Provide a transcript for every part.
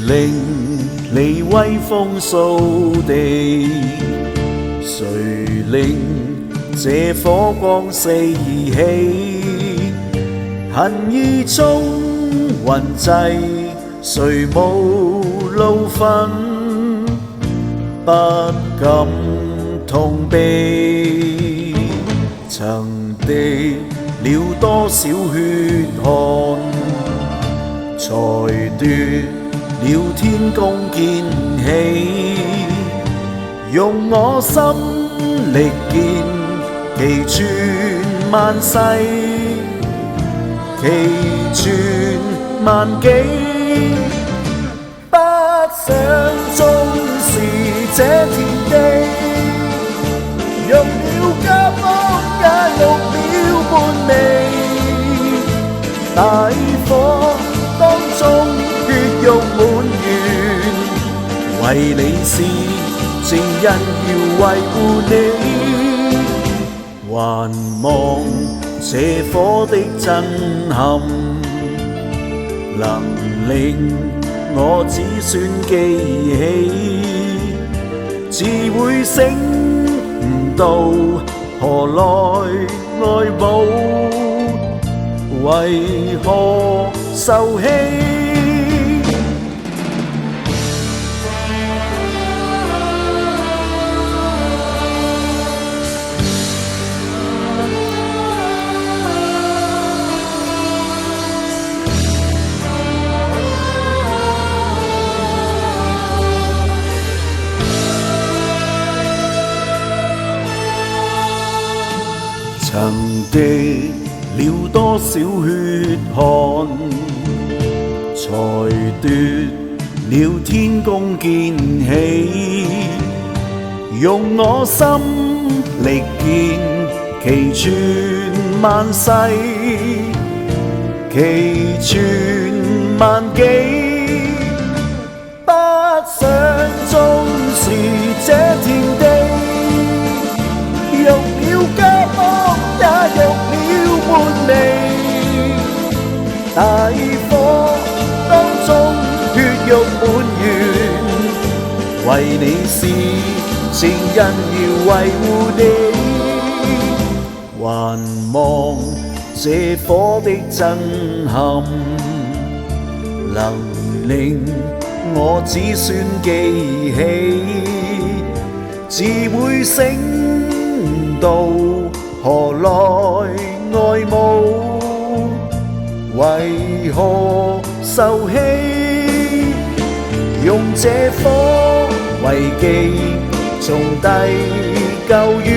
令你威風掃地？誰令這火光四起？恨意中雲際，誰無路分？不敢痛悲，曾滴了多少血汗，才奪了天公劍氣，用我心力建其寸萬世，其寸萬紀。不想縱是這田地，用了家邦也用了半味，大火當中血肉滿園，為你是正因要維護你，還望這火的震撼，能令我子孫記起，自會醒悟到何來愛慕，為何受欺？曾滴了多少血汗，才奪了天公劍氣，用我心力建其寸萬世，其寸萬紀。不想縱是這田地，用了家邦也用了半味，大火當中血肉滿園，為你是正因要維護你，還望這火的震撼，能令我子孫記起，自會醒到何來愛慕，為何受欺？用這火為記，重遞舊怨，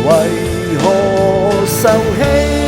為何受欺？